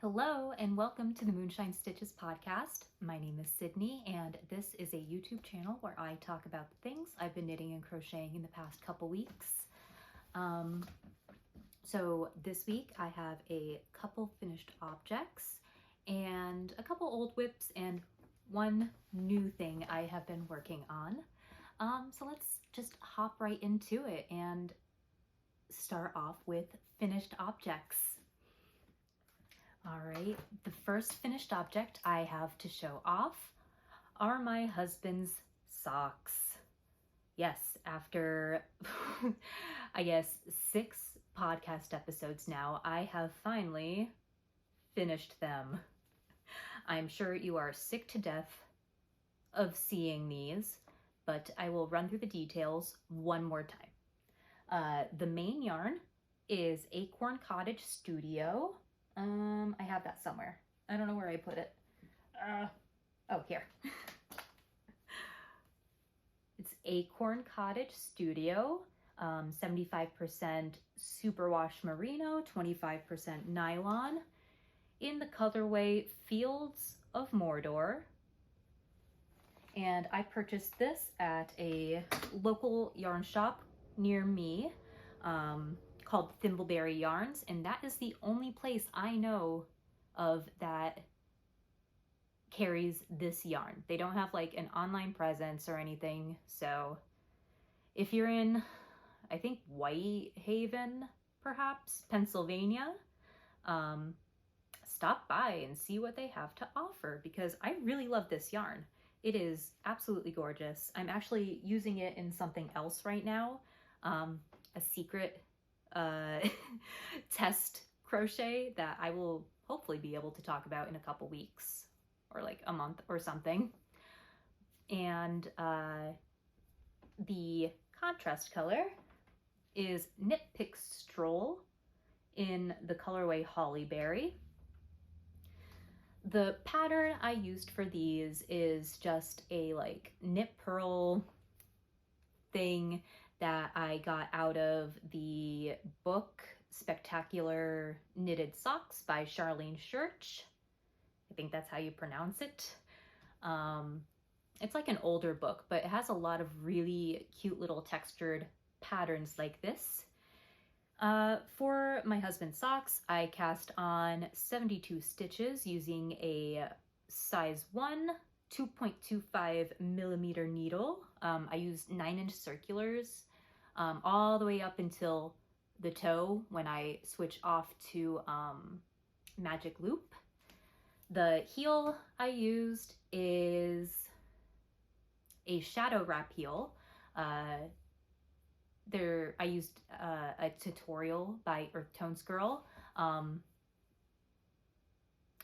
Hello and welcome to the Moonshine Stitches podcast. My name is Sydney and this is a YouTube channel where I talk about the things I've been knitting and crocheting in the past couple weeks. So this week I have a couple finished objects and a couple old whips and one new thing I have been working on. So let's just hop right into it and start off with finished objects. All right, the first finished object I have to show off are my husband's socks. Yes, after, I guess, 6 podcast episodes now, I have finally finished them. I'm sure you are sick to death of seeing these, but I will run through the details one more time. The main yarn is Acorn Cottage Studio. I have that somewhere. I don't know where I put it. Oh, here. It's Acorn Cottage Studio, 75% superwash merino, 25% nylon, in the colorway Fields of Mordor. And I purchased this at a local yarn shop near me, called Thimbleberry Yarns, and that is the only place I know of that carries this yarn. They don't have like an online presence or anything, so if you're in, I think, Whitehaven, perhaps, Pennsylvania, stop by and see what they have to offer because I really love this yarn. It is absolutely gorgeous. I'm actually using it in something else right now, a secret test crochet that I will hopefully be able to talk about in a couple weeks or like a month or something. And the contrast color is Knit Pick Stroll in the colorway Holly Berry. The pattern I used for these is just a like knit purl thing that I got out of the book Spectacular Knitted Socks by Charlene Church. I think that's how you pronounce it. It's like an older book, but it has a lot of really cute little textured patterns like this. For my husband's socks, I cast on 72 stitches using a size 1 2.25 millimeter needle. I used 9-inch circulars all the way up until the toe when I switch off to magic loop. The heel I used is a shadow wrap heel. I used a tutorial by Earth Tones Girl. I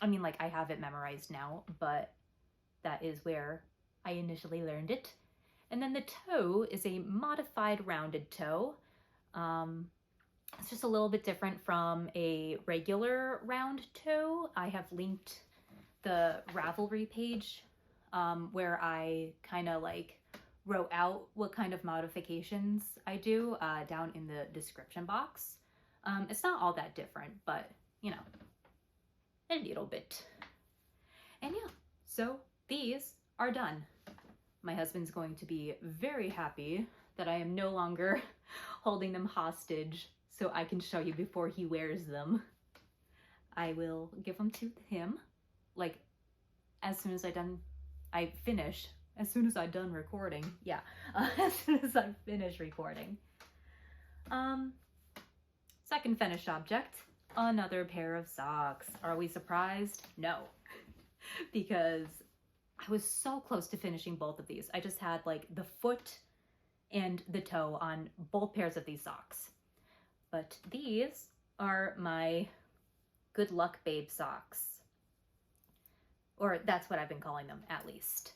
mean, like, I have it memorized now, but that is where I initially learned it. And then the toe is a modified rounded toe. It's just a little bit different from a regular round toe. I have linked the Ravelry page where I kind of like wrote out what kind of modifications I do down in the description box. It's not all that different, but you know, a little bit. And yeah, so these are done. My husband's going to be very happy that I am no longer holding them hostage so I can show you before he wears them. I will give them to him, like, as soon as I'm done recording. Yeah, as soon as I finish recording. Second finished object, another pair of socks. Are we surprised? No, because I was so close to finishing both of these. I just had like the foot and the toe on both pairs of these socks. But these are my Good Luck Babe socks. Or that's what I've been calling them, at least.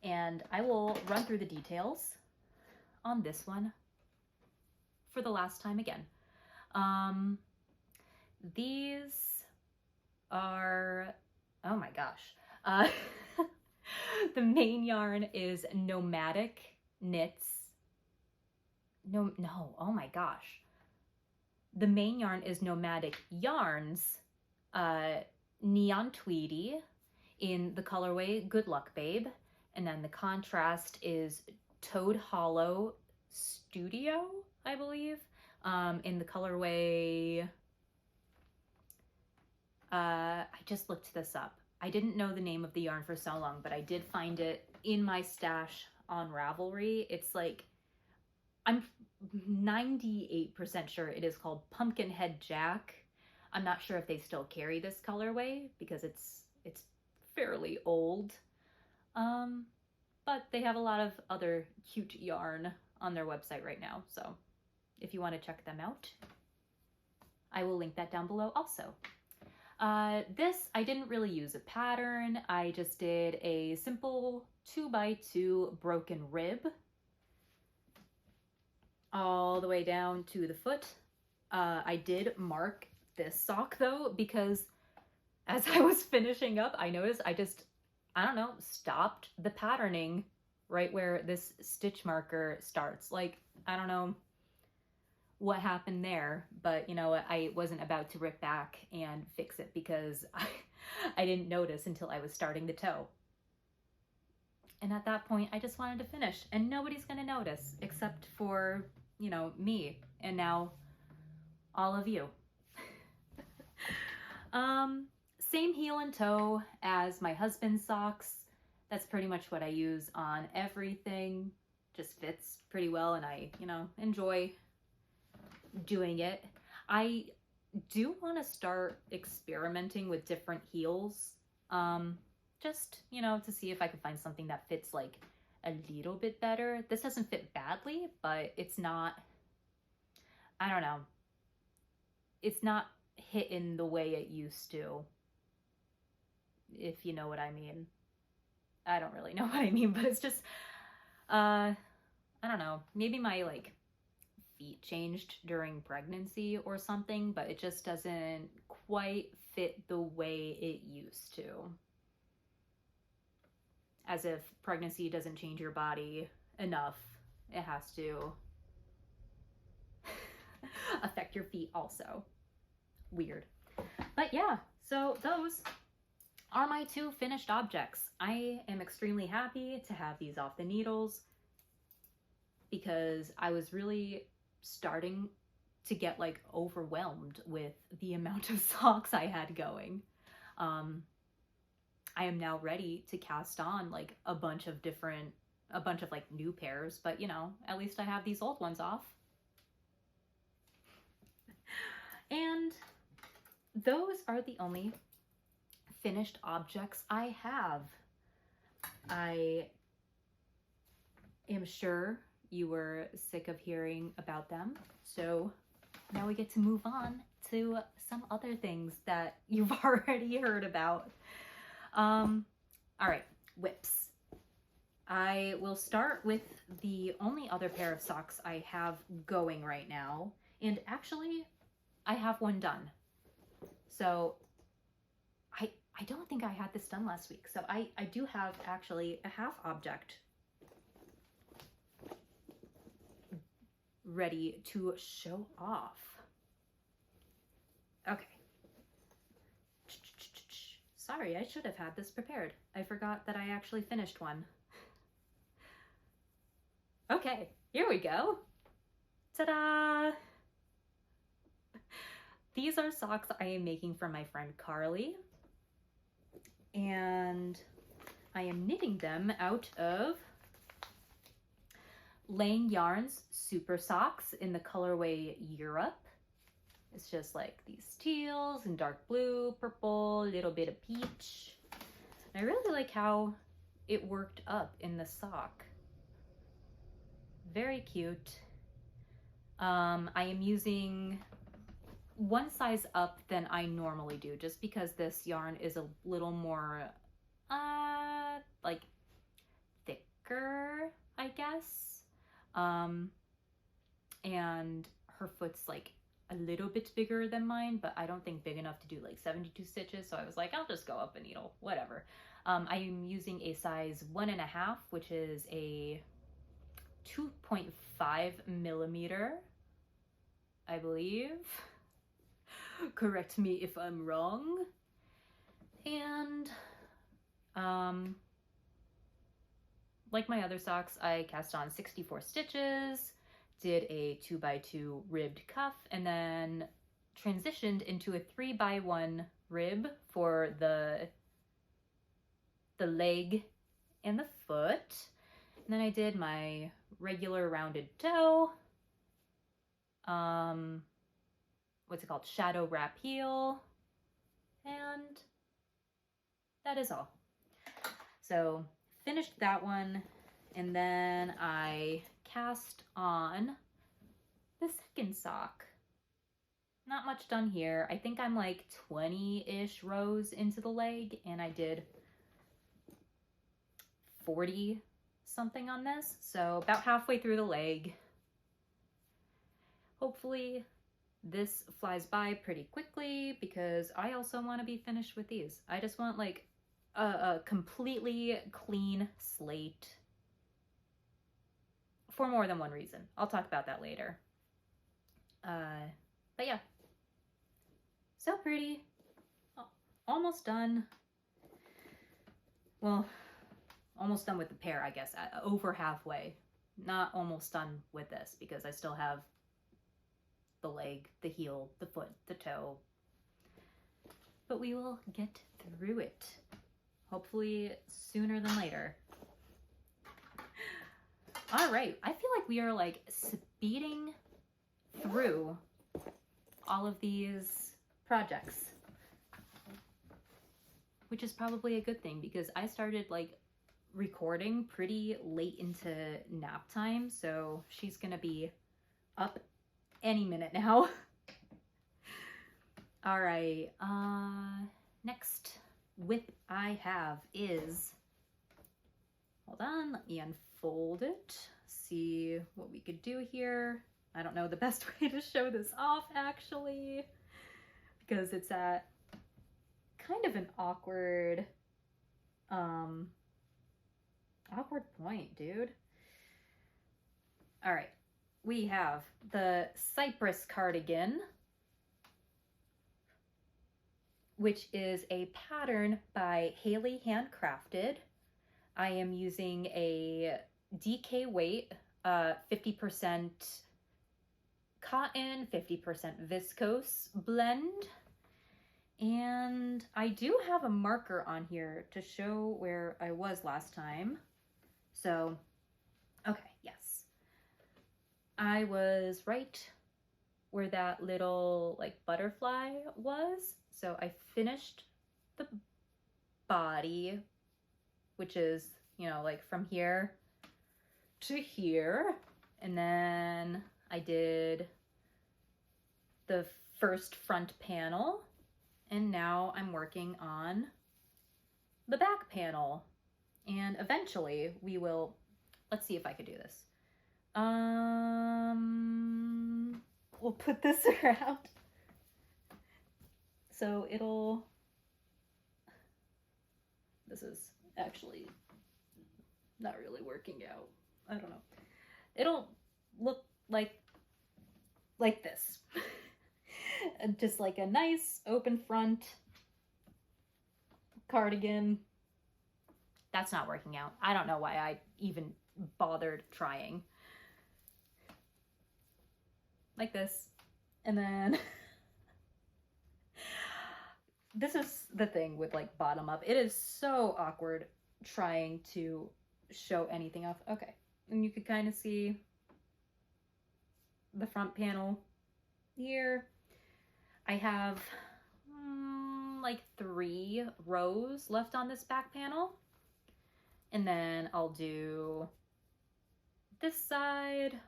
And I will run through the details on this one for the last time again. These are, oh my gosh. The main yarn is Nomadic Knits. No, oh my gosh. The main yarn is Nomadic Yarns Neon Tweedy in the colorway Good Luck Babe. And then the contrast is Toad Hollow Studio, I believe, in the colorway, I just looked this up. I didn't know the name of the yarn for so long, but I did find it in my stash on Ravelry. It's like, I'm 98% sure it is called Pumpkinhead Jack. I'm not sure if they still carry this colorway because it's fairly old. But they have a lot of other cute yarn on their website right now. So if you want to check them out, I will link that down below also. This, I didn't really use a pattern. I just did a simple 2x2 broken rib all the way down to the foot. I did mark this sock though, because as I was finishing up, I noticed I don't know, stopped the patterning right where this stitch marker starts. Like, I don't know what happened there, but you know, I wasn't about to rip back and fix it because I didn't notice until I was starting the toe. And at that point, I just wanted to finish, and nobody's gonna notice except for, you know, me, and now all of you. Same heel and toe as my husband's socks. That's pretty much what I use on everything. Just fits pretty well, and I, you know, enjoy doing it. I do want to start experimenting with different heels. Just, you know, to see if I can find something that fits like a little bit better. This doesn't fit badly, but it's not, I don't know. It's not hitting the way it used to, if you know what I mean. I don't really know what I mean, but it's just, I don't know, maybe my like feet changed during pregnancy or something, but it just doesn't quite fit the way it used to. As if pregnancy doesn't change your body enough, it has to affect your feet also. Weird. But yeah, so those are my two finished objects. I am extremely happy to have these off the needles because I was really starting to get like overwhelmed with the amount of socks I had going. I am now ready to cast on like a bunch of like new pairs, but you know, at least I have these old ones off. And those are the only finished objects I have. I am sure you were sick of hearing about them, so now we get to move on to some other things that you've already heard about. All right, whips. I will start with the only other pair of socks I have going right now, and actually I have one done. So I don't think I had this done last week, so I do have actually a half object ready to show off. Okay. Sorry, I should have had this prepared. I forgot that I actually finished one. Okay, here we go. Ta-da! These are socks I am making for my friend Carlie. And I am knitting them out of Lang Yarns Super Socks in the colorway Europe. It's just like these teals and dark blue, purple, a little bit of peach. And I really like how it worked up in the sock. Very cute. I am using one size up than I normally do, just because this yarn is a little more, like thicker, I guess. And her foot's like a little bit bigger than mine, but I don't think big enough to do like 72 stitches. So I was like, I'll just go up a needle, whatever. I am using a size 1.5, which is a 2.5 millimeter, I believe. Correct me if I'm wrong. like my other socks, I cast on 64 stitches, did a 2x2 ribbed cuff, and then transitioned into a 3x1 rib for the leg and the foot. And then I did my regular rounded toe, what's it called, shadow wrap heel, and that is all. So finished that one, and then I cast on the second sock. Not much done here. I think I'm like 20-ish rows into the leg, and I did 40 something on this, so about halfway through the leg. Hopefully this flies by pretty quickly because I also want to be finished with these. I just want like a completely clean slate for more than one reason. I'll talk about that later. But yeah, so pretty. Almost done. Well, almost done with the pair, I guess, over halfway. Not almost done with this because I still have the leg, the heel, the foot, the toe. But we will get through it. Hopefully sooner than later. All right, I feel like we are like speeding through all of these projects, which is probably a good thing because I started like recording pretty late into nap time, so she's gonna be up any minute now. All right, next whip I have is, hold on, let me unfold it, see what we could do here. I don't know the best way to show this off actually, because it's at kind of an awkward point, dude. All right, we have the Cypress Cardigan, which is a pattern by Haley Handcrafted. I am using a DK weight, 50% cotton, 50% viscose blend. And I do have a marker on here to show where I was last time. So, okay, yes. I was right where that little like butterfly was. So I finished the body, which is, you know, like from here to here. And then I did the first front panel. And now I'm working on the back panel. And eventually we will, let's see if I could do this. We'll put this around. So this is actually not really working out. I don't know. It'll look like this. Just like a nice open front cardigan. That's not working out. I don't know why I even bothered trying. Like this. And then this is the thing with like bottom up. It is so awkward trying to show anything off. Okay. And you could kind of see the front panel here. I have like 3 rows left on this back panel. And then I'll do this side,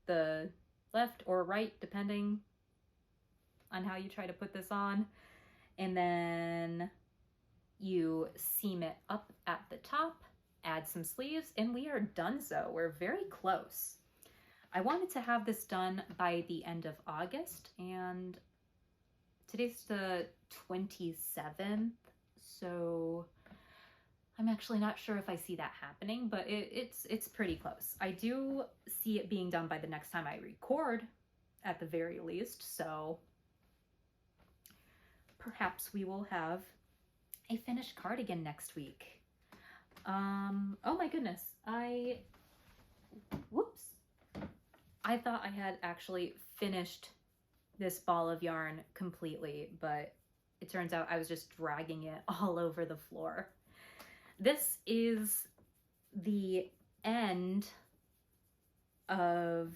the left or right, depending on how you try to put this on. And then you seam it up at the top, add some sleeves, and we are done so. We're very close. I wanted to have this done by the end of August, and today's the 27th, so I'm actually not sure if I see that happening, but it's pretty close. I do see it being done by the next time I record, at the very least, so perhaps we will have a finished cardigan next week. Oh my goodness. Whoops. I thought I had actually finished this ball of yarn completely, but it turns out I was just dragging it all over the floor. This is the end of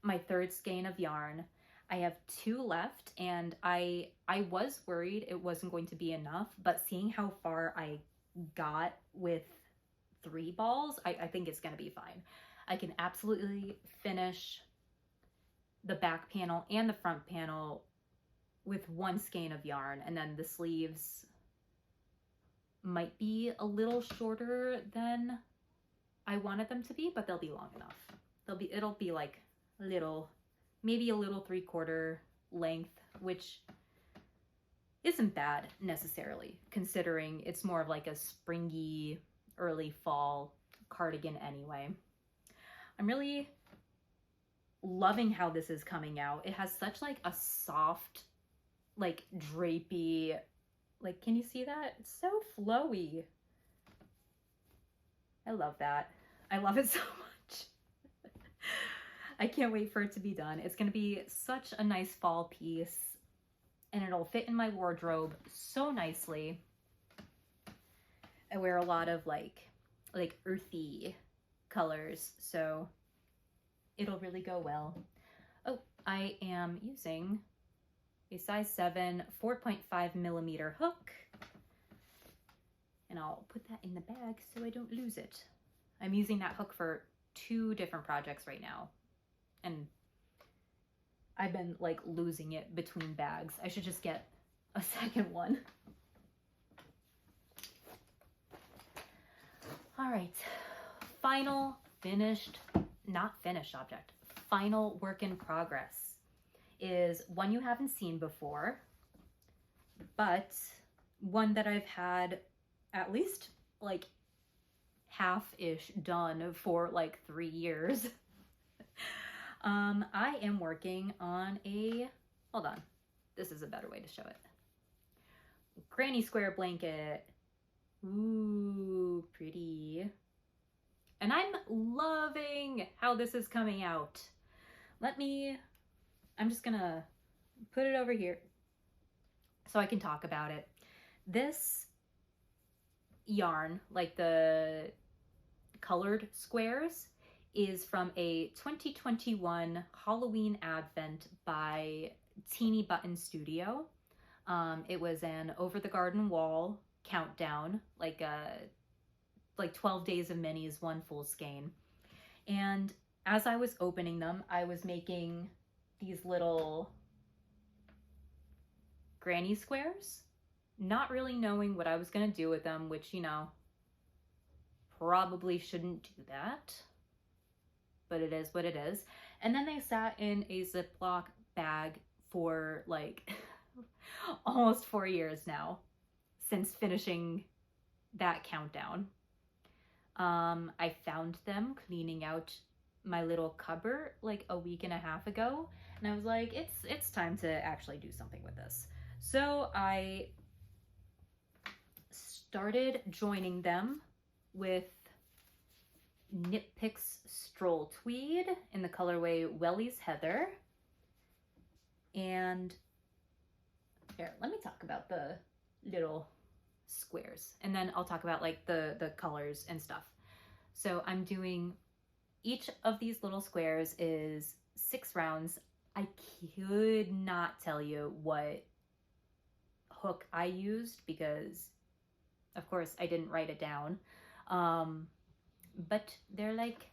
my third skein of yarn. I have 2 left, and I was worried it wasn't going to be enough, but seeing how far I got with 3 balls, I think it's going to be fine. I can absolutely finish the back panel and the front panel with 1 skein of yarn, and then the sleeves might be a little shorter than I wanted them to be, but they'll be long enough. It'll be like maybe a little 3/4 length, which isn't bad necessarily, considering it's more of like a springy early fall cardigan anyway. I'm really loving how this is coming out. It has such like a soft, like drapey, like, can you see that? It's so flowy. I love that. I love it so much. I can't wait for it to be done. It's going to be such a nice fall piece, and it'll fit in my wardrobe so nicely. I wear a lot of like earthy colors, so it'll really go well. Oh, I am using a size 7 4.5 millimeter hook, and I'll put that in the bag so I don't lose it. I'm using that hook for 2 different projects right now, and I've been like losing it between bags. I should just get a second one. All right, final final work in progress is one you haven't seen before, but one that I've had at least like half-ish done for like 3 years. I am working on hold on, this is a better way to show it. Granny square blanket. Ooh, pretty. And I'm loving how this is coming out. I'm just gonna put it over here so I can talk about it. This yarn, like the colored squares, is from a 2021 Halloween Advent by Teeny Button Studio. It was an over the garden wall countdown, like 12 days of minis, 1 full skein. And as I was opening them, I was making these little granny squares, not really knowing what I was going to do with them, which, you know, probably shouldn't do that, but it is what it is. And then they sat in a Ziploc bag for like almost 4 years now since finishing that countdown. I found them cleaning out my little cupboard like a week and a half ago, and I was like, it's time to actually do something with this. So I started joining them with Knit Picks Stroll Tweed in the colorway Welly's Heather. And here, let me talk about the little squares, and then I'll talk about like the colors and stuff. So I'm doing, each of these little squares is 6 rounds. I could not tell you what hook I used because of course I didn't write it down. But they're like,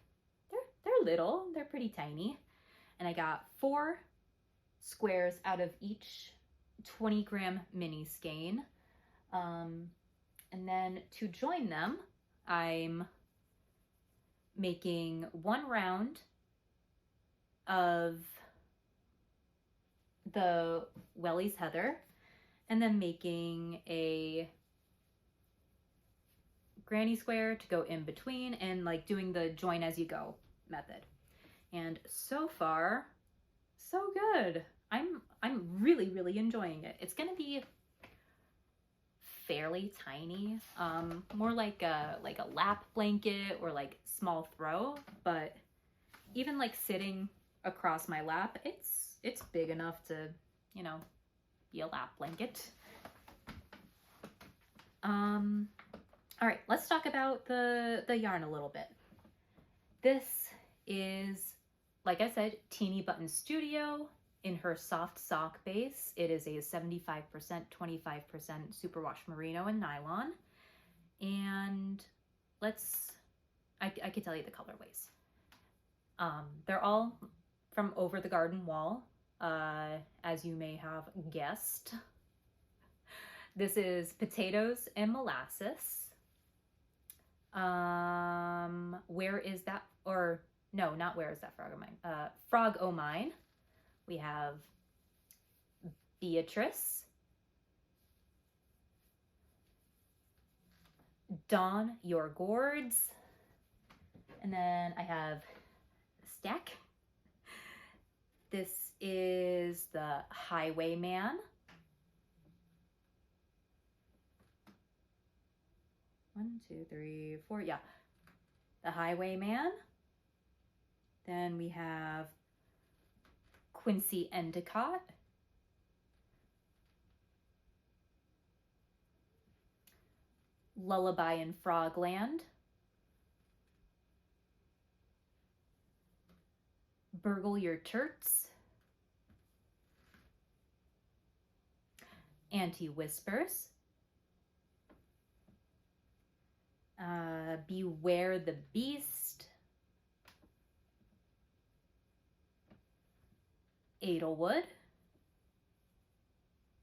they're little, they're pretty tiny. And I got 4 squares out of each 20-gram mini skein. And then to join them, I'm making 1 round of the Welly's Heather, and then making a granny square to go in between, and like doing the join as you go method. And so far, so good. I'm really enjoying it. It's gonna be fairly tiny, more like a lap blanket or like small throw, but even like sitting across my lap, it's big enough to, you know, be a lap blanket. All right, let's talk about the yarn a little bit. This is, like I said, Teeny Button Studio in her soft sock base. It is a 75%, 25% superwash merino and nylon. And I could tell you the colorways. They're all from Over the Garden Wall, as you may have guessed. This is Potatoes and Molasses. Where is that? Or no, not Where is that frog o' mine? Frog o' Mine. We have Beatrice, Don Your Gourds, and then I have Stack. This is the Highwayman. 1, 2, 3, 4. Yeah, the Highwayman. Then we have Quincy Endicott. Lullaby in Frogland. Burgle Your Turts. Auntie Whispers. Beware the Beast. Edelwood.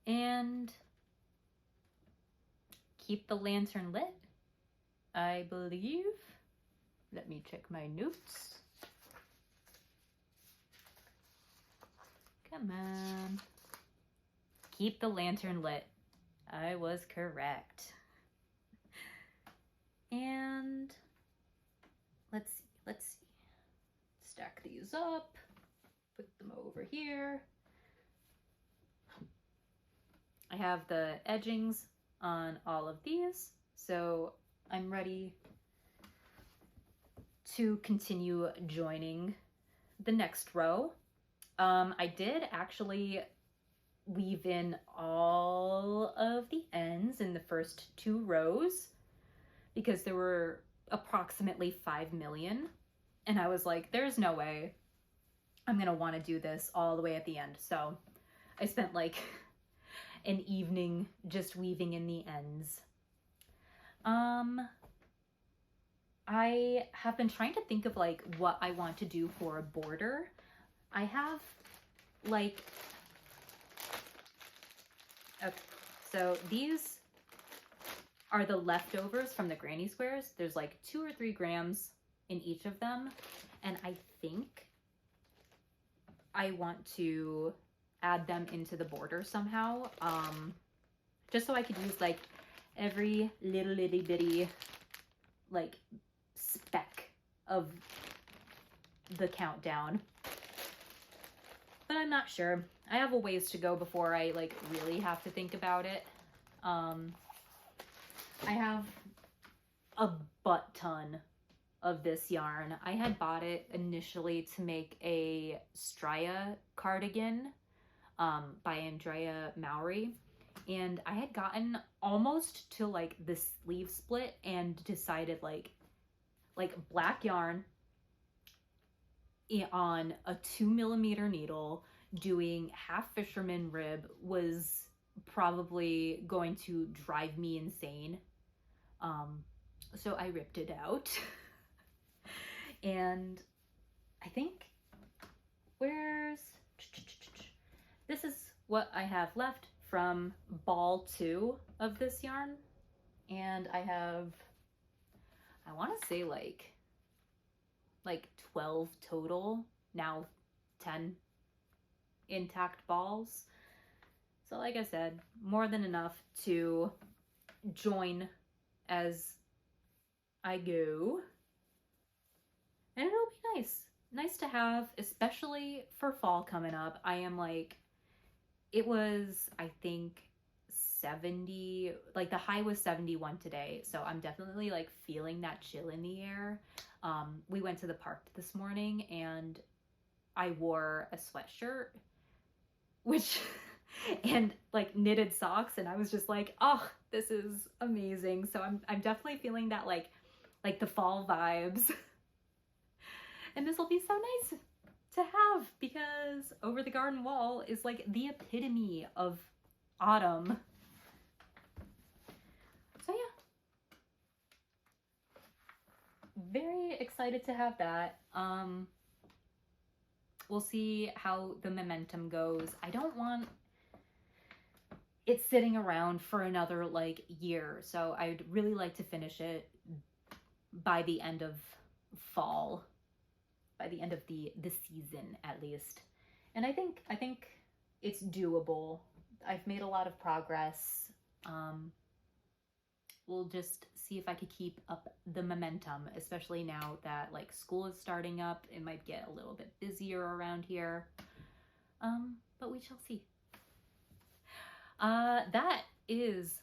And Keep the Lantern Lit, I believe. Let me check my notes. Come on. Keep the Lantern Lit. I was correct. And let's see. Stack these up. Put them over here. I have the edgings on all of these, so I'm ready to continue joining the next row. I did actually weave in all of the ends in the first 2 rows because there were approximately 5 million, and I was like, there's no way I'm gonna want to do this all the way at the end. So I spent like an evening just weaving in the ends. I have been trying to think of like what I want to do for a border. I have like, okay, so these are the leftovers from the granny squares. There's like 2 or 3 grams in each of them, and I think I want to add them into the border somehow, just so I could use like every little itty bitty like speck of the countdown. But I'm not sure. I have a ways to go before I like really have to think about it. I have a butt ton of this yarn. I had bought it initially to make a Straya cardigan by Andrea Mowry, and I had gotten almost to like the sleeve split and decided like black yarn on a 2mm needle doing half fisherman rib was probably going to drive me insane. So I ripped it out. And I think this is what I have left from ball 2 of this yarn. And I have, I want to say like 12 total, now 10 intact balls. So like I said, more than enough to join as I go. And it'll be nice to have, especially for fall coming up. I am like, it was, I think, 70, like the high was 71 today. So I'm definitely like feeling that chill in the air. We went to the park this morning and I wore a sweatshirt, which, and like knitted socks. And I was just like, oh, this is amazing. So I'm definitely feeling that like the fall vibes. And this will be so nice to have because Over the Garden Wall is like the epitome of autumn. So yeah, very excited to have that. We'll see how the momentum goes. I don't want it sitting around for another like year, so I'd really like to finish it by the end of fall, by the end of the season at least. And I think it's doable. I've made a lot of progress. We'll just see if I could keep up the momentum, especially now that like school is starting up. It might get a little bit busier around here. But we shall see. That is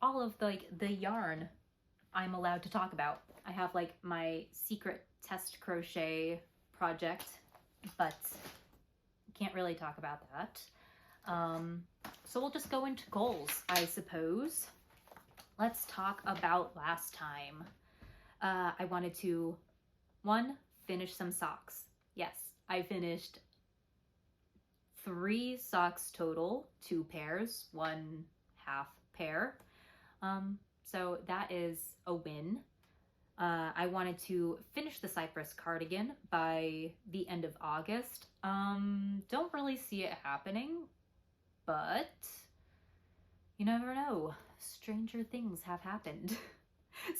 all of the yarn I'm allowed to talk about. I have like my secret test crochet project, but can't really talk about that. So we'll just go into goals, I suppose. Let's talk about last time. I wanted to, 1, finish some socks. Yes, I finished 3 socks total, 2 pairs, 1 half pair. So that is a win. I wanted to finish the Cypress cardigan by the end of August. Don't really see it happening, but you never know. Stranger things have happened.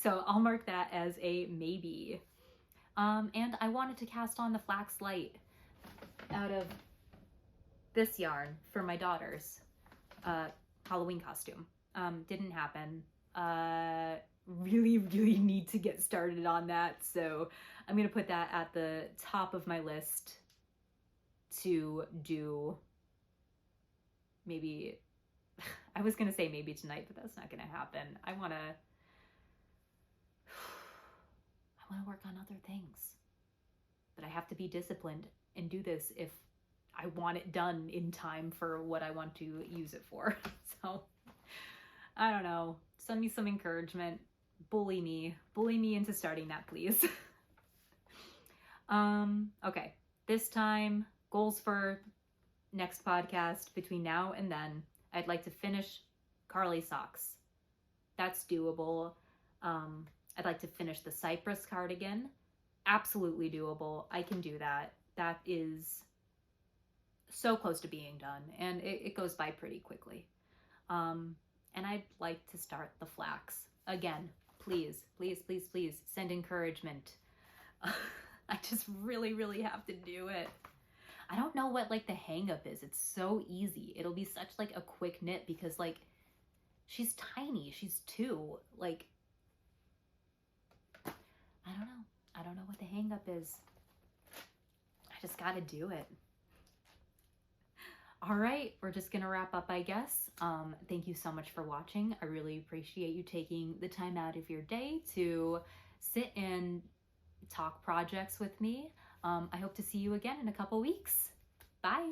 So I'll mark that as a maybe. And I wanted to cast on the flax light out of this yarn for my daughter's Halloween costume. Didn't happen. Really need to get started on that, so I'm gonna put that at the top of my list to do. Maybe I was gonna say maybe tonight, but that's not gonna happen. I wanna work on other things, but I have to be disciplined and do this if I want it done in time for what I want to use it for. So I don't know, send me some encouragement. Bully me into starting that, please. Okay, this time, goals for next podcast. Between now and then, I'd like to finish Carlie socks. That's doable. I'd like to finish the Cypress cardigan. Absolutely doable. I can do that. That is so close to being done, and it goes by pretty quickly. And I'd like to start the flax. Again, please send encouragement. I just really have to do it. I don't know what like the hang up is. It's so easy. It'll be such like a quick knit because like she's tiny. She's 2. Like I don't know what the hang up is. I just gotta do it. All right, we're just gonna wrap up, I guess. Thank you so much for watching. I really appreciate you taking the time out of your day to sit and talk projects with me. I hope to see you again in a couple weeks. Bye.